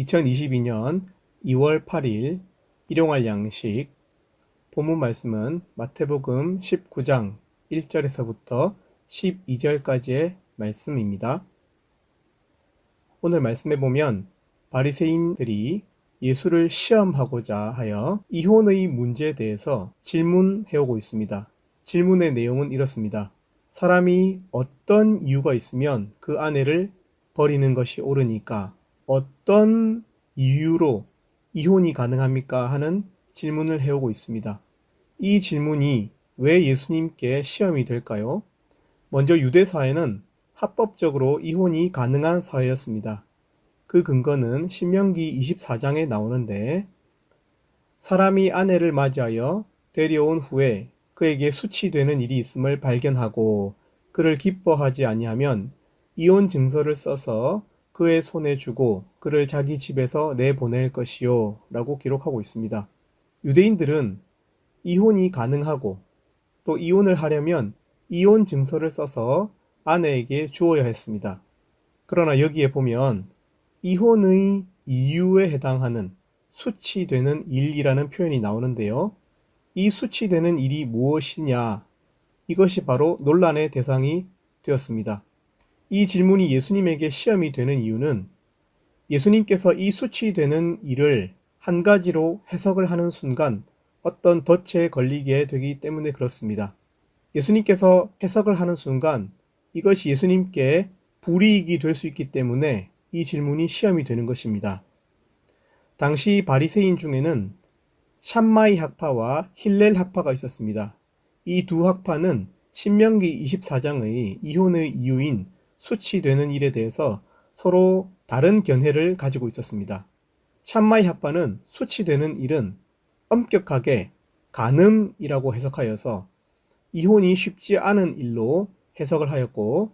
2022년 2월 8일 일용할 양식 본문 말씀은 마태복음 19장 1절에서부터 12절까지의 말씀입니다. 오늘 말씀에 보면 바리새인들이 예수를 시험하고자 하여 이혼의 문제에 대해서 질문해 오고 있습니다. 질문의 내용은 이렇습니다. 사람이 어떤 이유가 있으면 그 아내를 버리는 것이 옳으니까 어떤 이유로 이혼이 가능합니까? 하는 질문을 해오고 있습니다. 이 질문이 왜 예수님께 시험이 될까요? 먼저 유대 사회는 합법적으로 이혼이 가능한 사회였습니다. 그 근거는 신명기 24장에 나오는데 사람이 아내를 맞이하여 데려온 후에 그에게 수치되는 일이 있음을 발견하고 그를 기뻐하지 아니하면 이혼 증서를 써서 그의 손에 주고 그를 자기 집에서 내보낼 것이요 라고 기록하고 있습니다. 유대인들은 이혼이 가능하고 또 이혼을 하려면 이혼 증서를 써서 아내에게 주어야 했습니다. 그러나 여기에 보면 이혼의 이유에 해당하는 수치되는 일이라는 표현이 나오는데요. 이 수치되는 일이 무엇이냐? 이것이 바로 논란의 대상이 되었습니다. 이 질문이 예수님에게 시험이 되는 이유는 예수님께서 이 수치되는 일을 한 가지로 해석을 하는 순간 어떤 덫에 걸리게 되기 때문에 그렇습니다. 예수님께서 해석을 하는 순간 이것이 예수님께 불이익이 될 수 있기 때문에 이 질문이 시험이 되는 것입니다. 당시 바리새인 중에는 샴마이 학파와 힐렐 학파가 있었습니다. 이 두 학파는 신명기 24장의 이혼의 이유인 수치되는 일에 대해서 서로 다른 견해를 가지고 있었습니다. 샴마이 학파는 수치되는 일은 엄격하게 간음이라고 해석하여서 이혼이 쉽지 않은 일로 해석을 하였고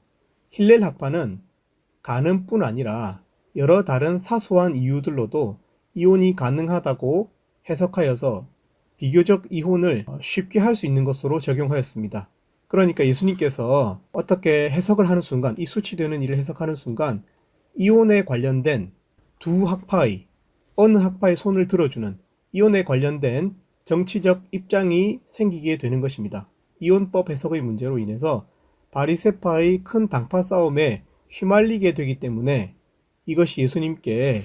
힐렐 학파는 간음뿐 아니라 여러 다른 사소한 이유들로도 이혼이 가능하다고 해석하여서 비교적 이혼을 쉽게 할 수 있는 것으로 적용하였습니다. 그러니까 예수님께서 어떻게 해석을 하는 순간, 이 수치되는 일을 해석하는 순간 이혼에 관련된 두 학파의 어느 학파의 손을 들어주는 이혼에 관련된 정치적 입장이 생기게 되는 것입니다. 이혼법 해석의 문제로 인해서 바리새파의 큰 당파 싸움에 휘말리게 되기 때문에 이것이 예수님께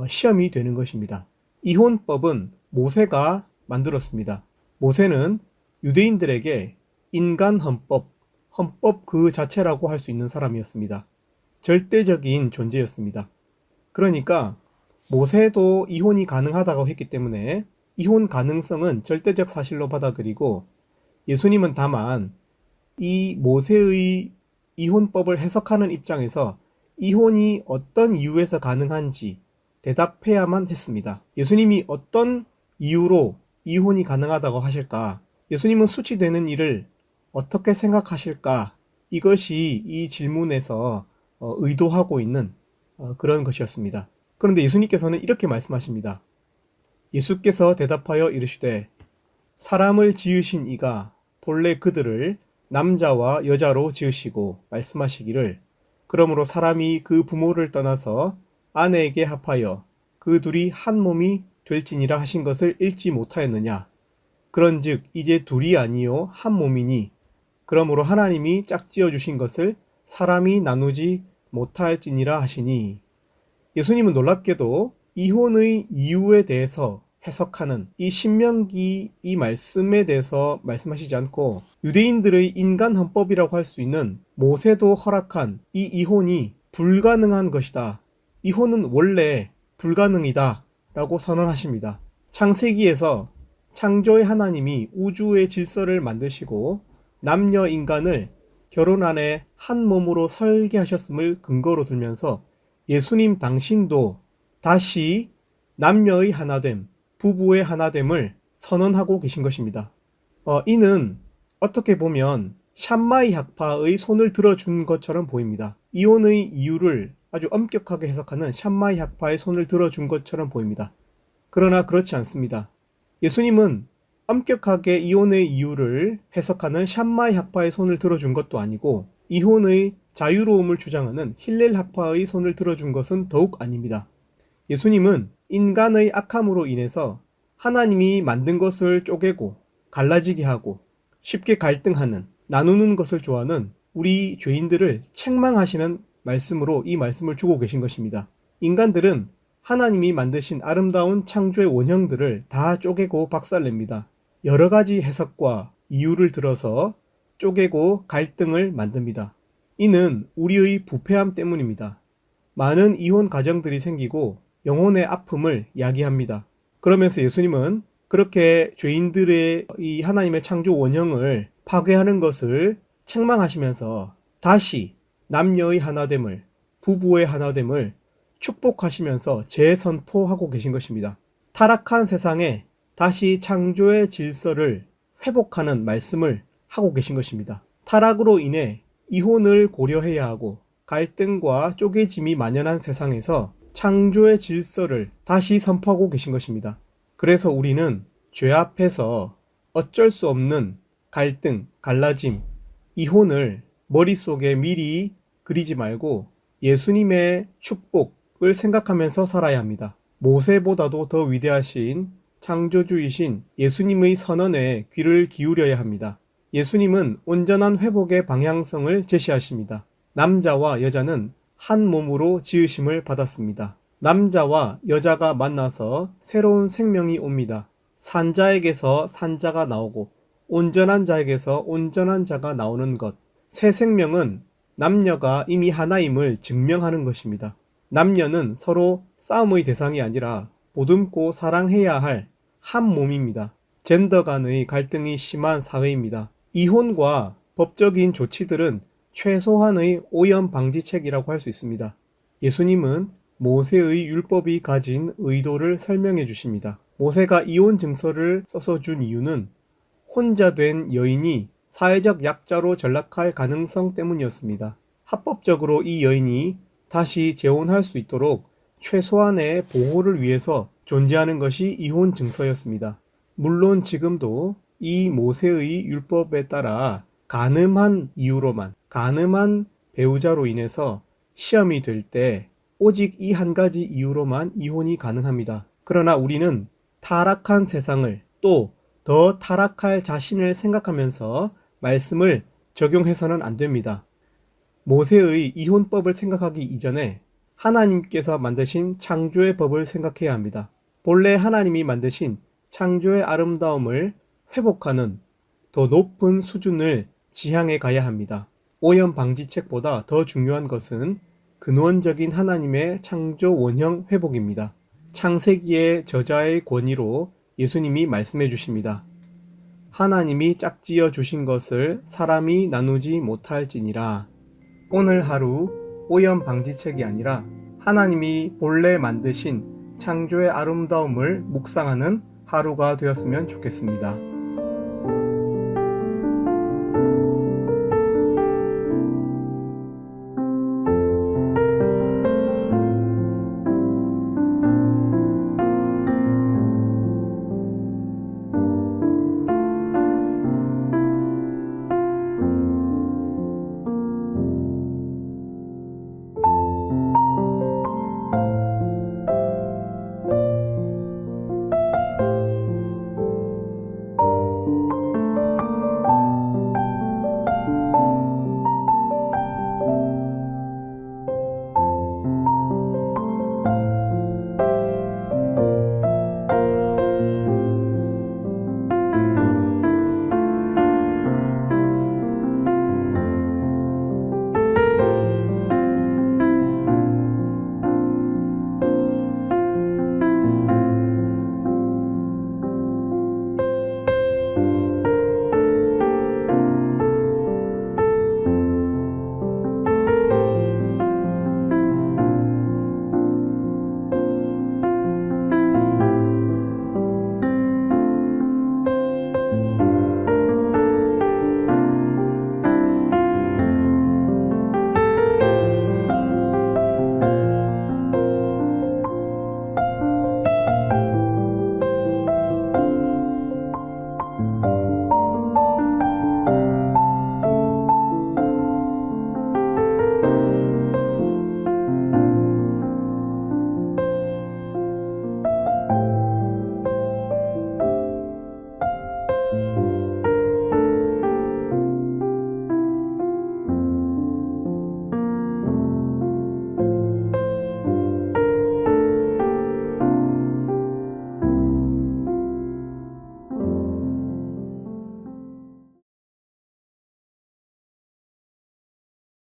시험이 되는 것입니다. 이혼법은 모세가 만들었습니다. 모세는 유대인들에게 인간 헌법 그 자체라고 할 수 있는 사람이었습니다. 절대적인 존재였습니다. 그러니까 모세도 이혼이 가능하다고 했기 때문에 이혼 가능성은 절대적 사실로 받아들이고 예수님은 다만 이 모세의 이혼법을 해석하는 입장에서 이혼이 어떤 이유에서 가능한지 대답해야만 했습니다. 예수님이 어떤 이유로 이혼이 가능하다고 하실까? 예수님은 수치되는 일을 어떻게 생각하실까? 이것이 이 질문에서 의도하고 있는 그런 것이었습니다. 그런데 예수님께서는 이렇게 말씀하십니다. 예수께서 대답하여 이르시되 사람을 지으신 이가 본래 그들을 남자와 여자로 지으시고 말씀하시기를 그러므로 사람이 그 부모를 떠나서 아내에게 합하여 그 둘이 한 몸이 될지니라 하신 것을 읽지 못하였느냐. 그런즉 이제 둘이 아니요 한 몸이니 그러므로 하나님이 짝지어 주신 것을 사람이 나누지 못할지니라 하시니. 예수님은 놀랍게도 이혼의 이유에 대해서 해석하는 이 신명기 이 말씀에 대해서 말씀하시지 않고 유대인들의 인간 헌법이라고 할 수 있는 모세도 허락한 이 이혼이 불가능한 것이다. 이혼은 원래 불가능이다 라고 선언하십니다. 창세기에서 창조의 하나님이 우주의 질서를 만드시고 남녀 인간을 결혼 안에 한 몸으로 설계하셨음을 근거로 들면서 예수님 당신도 다시 남녀의 하나됨, 부부의 하나됨을 선언하고 계신 것입니다. 이는 어떻게 보면 샴마이 학파의 손을 들어준 것처럼 보입니다. 이혼의 이유를 아주 엄격하게 해석하는 샴마이 학파의 손을 들어준 것처럼 보입니다. 그러나 그렇지 않습니다. 예수님은 엄격하게 이혼의 이유를 해석하는 샴마이 학파의 손을 들어준 것도 아니고 이혼의 자유로움을 주장하는 힐렐 학파의 손을 들어준 것은 더욱 아닙니다. 예수님은 인간의 악함으로 인해서 하나님이 만든 것을 쪼개고 갈라지게 하고 쉽게 갈등하는, 나누는 것을 좋아하는 우리 죄인들을 책망하시는 말씀으로 이 말씀을 주고 계신 것입니다. 인간들은 하나님이 만드신 아름다운 창조의 원형들을 다 쪼개고 박살냅니다. 여러 가지 해석과 이유를 들어서 쪼개고 갈등을 만듭니다. 이는 우리의 부패함 때문입니다. 많은 이혼 가정들이 생기고 영혼의 아픔을 야기합니다. 그러면서 예수님은 그렇게 죄인들의 이 하나님의 창조 원형을 파괴하는 것을 책망하시면서 다시 남녀의 하나됨을, 부부의 하나됨을 축복하시면서 재선포하고 계신 것입니다. 타락한 세상에 다시 창조의 질서를 회복하는 말씀을 하고 계신 것입니다. 타락으로 인해 이혼을 고려해야 하고 갈등과 쪼개짐이 만연한 세상에서 창조의 질서를 다시 선포하고 계신 것입니다. 그래서 우리는 죄 앞에서 어쩔 수 없는 갈등, 갈라짐, 이혼을 머릿속에 미리 그리지 말고 예수님의 축복을 생각하면서 살아야 합니다. 모세보다도 더 위대하신 창조주이신 예수님의 선언에 귀를 기울여야 합니다. 예수님은 온전한 회복의 방향성을 제시하십니다. 남자와 여자는 한 몸으로 지으심을 받았습니다. 남자와 여자가 만나서 새로운 생명이 옵니다. 산자에게서 산자가 나오고 온전한 자에게서 온전한 자가 나오는 것. 새 생명은 남녀가 이미 하나임을 증명하는 것입니다. 남녀는 서로 싸움의 대상이 아니라 보듬고 사랑해야 할 한 몸입니다. 젠더 간의 갈등이 심한 사회입니다. 이혼과 법적인 조치들은 최소한의 오염 방지책이라고 할 수 있습니다. 예수님은 모세의 율법이 가진 의도를 설명해 주십니다. 모세가 이혼 증서를 써서 준 이유는 혼자 된 여인이 사회적 약자로 전락할 가능성 때문이었습니다. 합법적으로 이 여인이 다시 재혼할 수 있도록 최소한의 보호를 위해서 존재하는 것이 이혼 증서였습니다. 물론 지금도 이 모세의 율법에 따라 간음한 이유로만, 간음한 배우자로 인해서 시험이 될 때 오직 이 한 가지 이유로만 이혼이 가능합니다. 그러나 우리는 타락한 세상을 또 더 타락할 자신을 생각하면서 말씀을 적용해서는 안 됩니다. 모세의 이혼법을 생각하기 이전에 하나님께서 만드신 창조의 법을 생각해야 합니다. 본래 하나님이 만드신 창조의 아름다움을 회복하는 더 높은 수준을 지향해 가야 합니다. 오염 방지책보다 더 중요한 것은 근원적인 하나님의 창조 원형 회복입니다. 창세기의 저자의 권위로 예수님이 말씀해 주십니다. 하나님이 짝지어 주신 것을 사람이 나누지 못할지니라. 오늘 하루 오염 방지책이 아니라 하나님이 본래 만드신 창조의 아름다움을 묵상하는 하루가 되었으면 좋겠습니다.